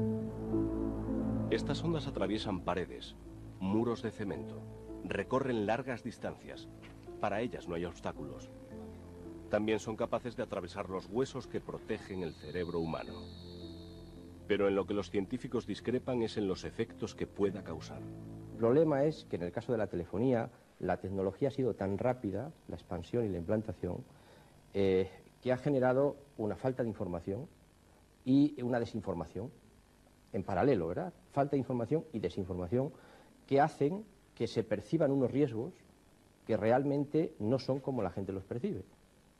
Estas ondas atraviesan paredes, muros de cemento, recorren largas distancias. Para ellas no hay obstáculos. También son capaces de atravesar los huesos que protegen el cerebro humano. Pero en lo que los científicos discrepan es en los efectos que pueda causar. El problema es que en el caso de la telefonía, la tecnología ha sido tan rápida, la expansión y la implantación, que ha generado una falta de información y una desinformación en paralelo, ¿verdad? Falta de información y desinformación que hacen que se perciban unos riesgos que realmente no son como la gente los percibe.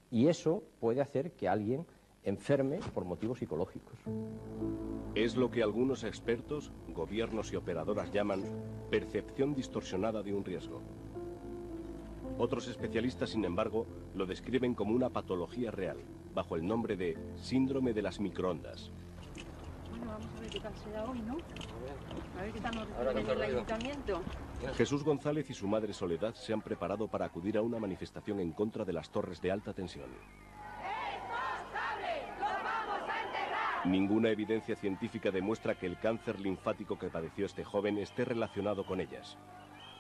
Y eso puede hacer que alguien enferme por motivos psicológicos. Es lo que algunos expertos, gobiernos y operadoras llaman percepción distorsionada de un riesgo. Otros especialistas, sin embargo, lo describen como una patología real, bajo el nombre de síndrome de las microondas. Bueno, vamos a ver qué tal se da hoy, ¿no? A ver qué tal nos reciben en el ayuntamiento. Jesús González y su madre Soledad se han preparado para acudir a una manifestación en contra de las torres de alta tensión. Ninguna evidencia científica demuestra que el cáncer linfático que padeció este joven esté relacionado con ellas.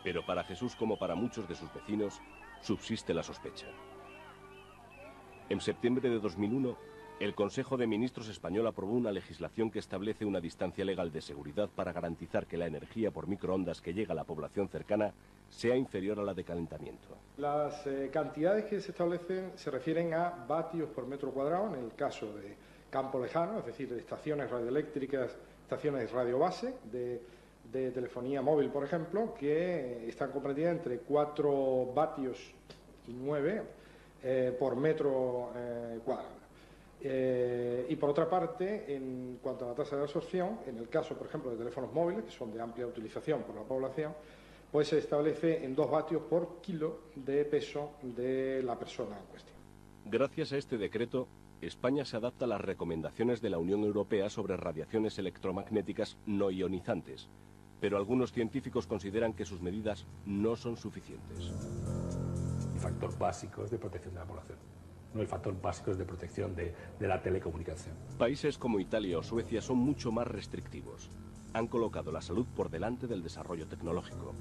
Pero para Jesús, como para muchos de sus vecinos, subsiste la sospecha. En septiembre de 2001, el Consejo de Ministros español aprobó una legislación que establece una distancia legal de seguridad para garantizar que la energía por microondas que llega a la población cercana sea inferior a la de calentamiento. Las cantidades que se establecen se refieren a vatios por metro cuadrado en el caso de campo lejano, es decir, de estaciones radioeléctricas, estaciones radiobase, de telefonía móvil, por ejemplo, que están comprendidas entre 4 vatios y 9 por metro cuadrado. Y por otra parte, en cuanto a la tasa de absorción, en el caso, por ejemplo, de teléfonos móviles, que son de amplia utilización por la población, pues se establece en 2 vatios por kilo de peso de la persona en cuestión. Gracias a este decreto, España se adapta a las recomendaciones de la Unión Europea sobre radiaciones electromagnéticas no ionizantes, pero algunos científicos consideran que sus medidas no son suficientes. El factor básico es de protección de la población, no el factor básico es de protección de la telecomunicación. Países como Italia o Suecia son mucho más restrictivos. Han colocado la salud por delante del desarrollo tecnológico.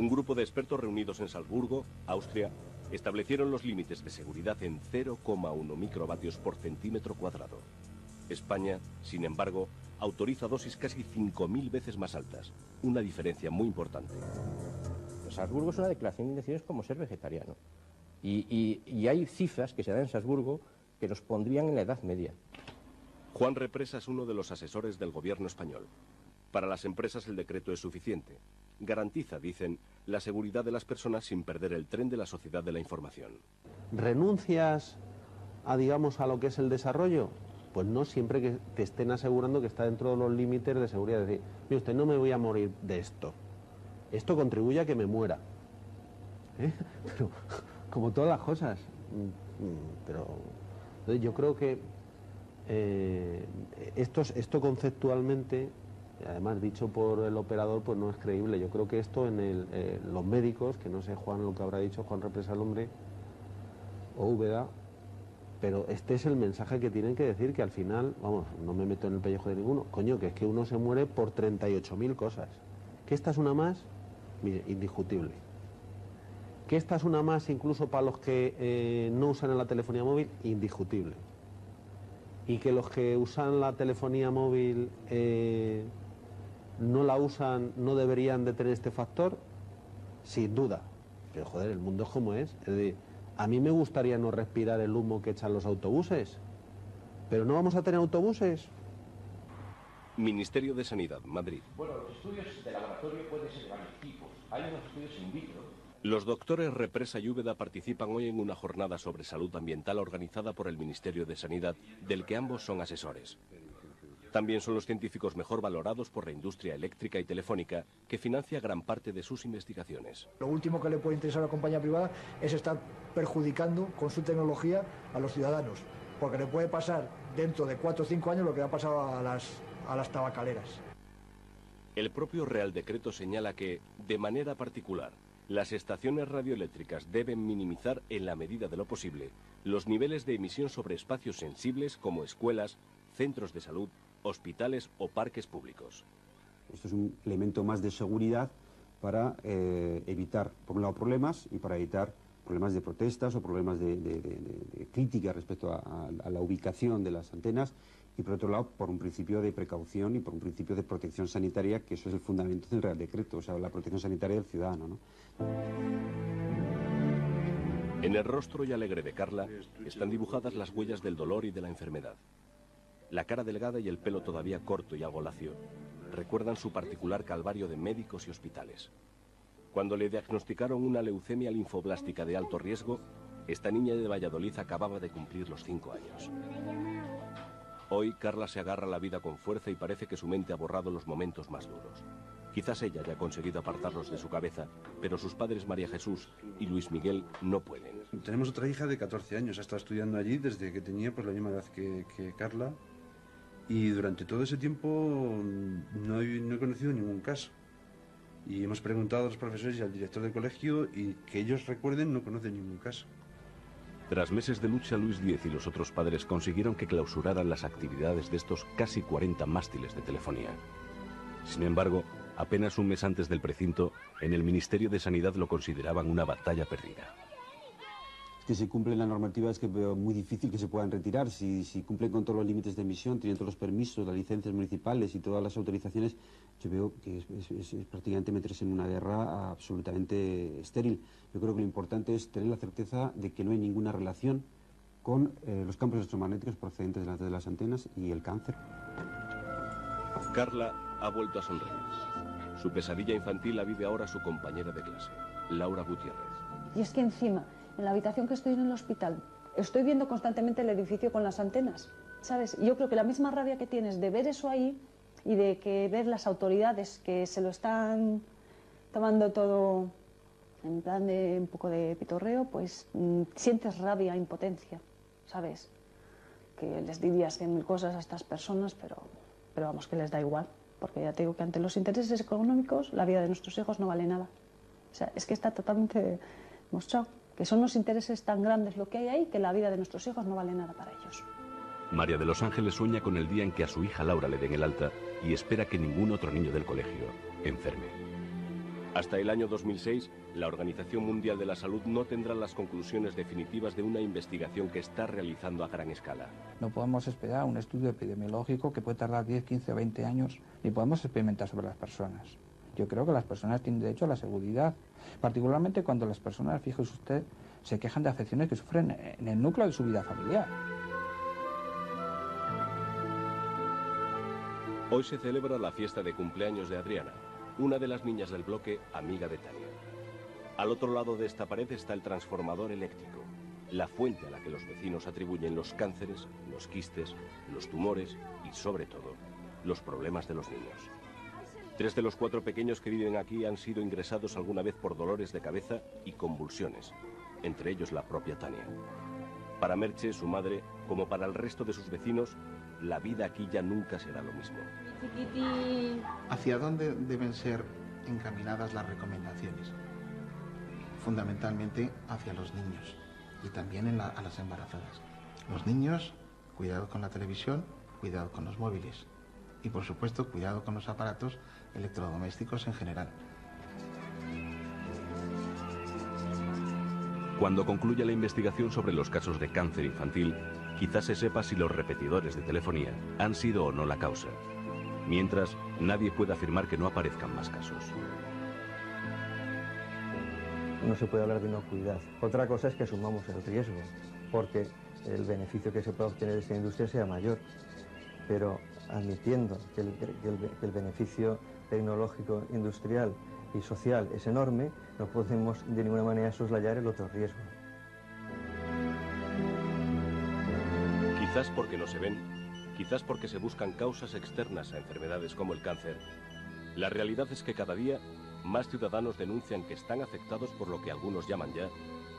Un grupo de expertos reunidos en Salzburgo, Austria, establecieron los límites de seguridad en 0,1 microvatios por centímetro cuadrado. España, sin embargo, autoriza dosis casi 5.000 veces más altas, una diferencia muy importante. Salzburgo es una declaración de intenciones como ser vegetariano. Y hay cifras que se dan en Salzburgo que nos pondrían en la Edad Media. Juan Represa es uno de los asesores del gobierno español. Para las empresas el decreto es suficiente. Garantiza, dicen, la seguridad de las personas sin perder el tren de la sociedad de la información. ¿Renuncias a, digamos, a lo que es el desarrollo? Pues no, siempre que te estén asegurando que está dentro de los límites de seguridad. Es decir, mire usted, no me voy a morir de esto. Esto contribuye a que me muera. Pero, como todas las cosas. Pero yo creo que esto conceptualmente, además dicho por el operador, pues no es creíble. Yo creo que esto en los médicos, que no sé Juan lo que habrá dicho Juan Represa el hombre, o Úbeda, pero este es el mensaje que tienen que decir, que al final, vamos, no me meto en el pellejo de ninguno, coño, que es que uno se muere por 38.000 cosas. ¿Que esta es una más? Mire, indiscutible. ¿Que esta es una más incluso para los que no usan la telefonía móvil? Indiscutible. Y que los que usan la telefonía móvil no la usan, no deberían de tener este factor, sin duda. Pero joder, el mundo es como es. Es decir, a mí me gustaría no respirar el humo que echan los autobuses, pero no vamos a tener autobuses. Ministerio de Sanidad, Madrid. Bueno, los estudios de laboratorio pueden ser de varios tipos. Hay unos estudios in vitro. Los doctores Represa y Úbeda participan hoy en una jornada sobre salud ambiental organizada por el Ministerio de Sanidad, del que ambos son asesores. También son los científicos mejor valorados por la industria eléctrica y telefónica, que financia gran parte de sus investigaciones. Lo último que le puede interesar a la compañía privada es estar perjudicando con su tecnología a los ciudadanos, porque le puede pasar dentro de 4 o 5 años lo que ha pasado a las tabacaleras. El propio Real Decreto señala que, de manera particular, las estaciones radioeléctricas deben minimizar, en la medida de lo posible, los niveles de emisión sobre espacios sensibles como escuelas, centros de salud, hospitales o parques públicos. Esto es un elemento más de seguridad para evitar, por un lado, problemas y para evitar problemas de protestas o problemas de crítica respecto a la ubicación de las antenas, y por otro lado, por un principio de precaución y por un principio de protección sanitaria, que eso es el fundamento del Real Decreto, o sea, la protección sanitaria del ciudadano, ¿no? En el rostro y alegre de Carla están dibujadas las huellas del dolor y de la enfermedad. La cara delgada y el pelo todavía corto y algo lacio recuerdan su particular calvario de médicos y hospitales. Cuando le diagnosticaron una leucemia linfoblástica de alto riesgo, esta niña de Valladolid acababa de cumplir los 5 años. Hoy, Carla se agarra a la vida con fuerza y parece que su mente ha borrado los momentos más duros. Quizás ella haya conseguido apartarlos de su cabeza, pero sus padres María Jesús y Luis Miguel no pueden. Tenemos otra hija de 14 años, ha estado estudiando allí desde que tenía pues, la misma edad que Carla, y durante todo ese tiempo no he conocido ningún caso. Y hemos preguntado a los profesores y al director del colegio, y que ellos recuerden no conocen ningún caso. Tras meses de lucha, Luis Díez y los otros padres consiguieron que clausuraran las actividades de estos casi 40 mástiles de telefonía. Sin embargo, apenas un mes antes del precinto, en el Ministerio de Sanidad lo consideraban una batalla perdida. Es que si cumplen la normativa es que veo muy difícil que se puedan retirar. Si cumplen con todos los límites de emisión, tienen todos los permisos, las licencias municipales y todas las autorizaciones, yo veo que es prácticamente meterse en una guerra absolutamente estéril. Yo creo que lo importante es tener la certeza de que no hay ninguna relación con los campos electromagnéticos procedentes de las antenas y el cáncer. Carla ha vuelto a sonreír. Su pesadilla infantil la vive ahora su compañera de clase, Laura Gutiérrez. Y es que encima, en la habitación que estoy en el hospital, estoy viendo constantemente el edificio con las antenas, ¿sabes? Y yo creo que la misma rabia que tienes de ver eso ahí y de que ver las autoridades que se lo están tomando todo en plan de un poco de pitorreo, pues sientes rabia, impotencia, ¿sabes? Que les dirías 100.000 cosas a estas personas, pero vamos, que les da igual, porque ya te digo que ante los intereses económicos la vida de nuestros hijos no vale nada. O sea, es que está totalmente mostrado que son los intereses tan grandes lo que hay ahí, que la vida de nuestros hijos no vale nada para ellos. María de los Ángeles sueña con el día en que a su hija Laura le den el alta y espera que ningún otro niño del colegio enferme. Hasta el año 2006, la Organización Mundial de la Salud no tendrá las conclusiones definitivas de una investigación que está realizando a gran escala. No podemos esperar un estudio epidemiológico que puede tardar 10, 15 o 20 años, ni podemos experimentar sobre las personas. Yo creo que las personas tienen derecho a la seguridad, particularmente cuando las personas, fíjese usted, se quejan de afecciones que sufren en el núcleo de su vida familiar. Hoy se celebra la fiesta de cumpleaños de Adriana, una de las niñas del bloque, amiga de Tania. Al otro lado de esta pared está el transformador eléctrico, la fuente a la que los vecinos atribuyen los cánceres, los quistes, los tumores y, sobre todo, los problemas de los niños. 3 de los 4 pequeños que viven aquí han sido ingresados alguna vez por dolores de cabeza y convulsiones, entre ellos la propia Tania. Para Merche, su madre, como para el resto de sus vecinos, la vida aquí ya nunca será lo mismo. ¿Hacia dónde deben ser encaminadas las recomendaciones? Fundamentalmente hacia los niños y también a las embarazadas. Los niños, cuidado con la televisión, cuidado con los móviles y, por supuesto, cuidado con los aparatos electrodomésticos en general. Cuando concluya la investigación sobre los casos de cáncer infantil, quizás se sepa si los repetidores de telefonía han sido o no la causa. Mientras, nadie puede afirmar que no aparezcan más casos. No se puede hablar de inocuidad. Otra cosa es que asumamos el riesgo, porque el beneficio que se puede obtener de esta industria sea mayor. Pero admitiendo que el beneficio tecnológico, industrial y social es enorme, no podemos de ninguna manera soslayar el otro riesgo. Quizás porque no se ven, quizás porque se buscan causas externas a enfermedades como el cáncer, la realidad es que cada día más ciudadanos denuncian que están afectados por lo que algunos llaman ya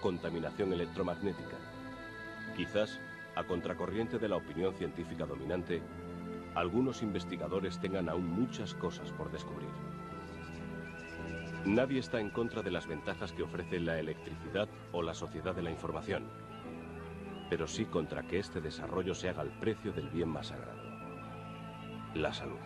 contaminación electromagnética. Quizás, a contracorriente de la opinión científica dominante, algunos investigadores tengan aún muchas cosas por descubrir. Nadie está en contra de las ventajas que ofrece la electricidad o la sociedad de la información, pero sí contra que este desarrollo se haga al precio del bien más sagrado, la salud.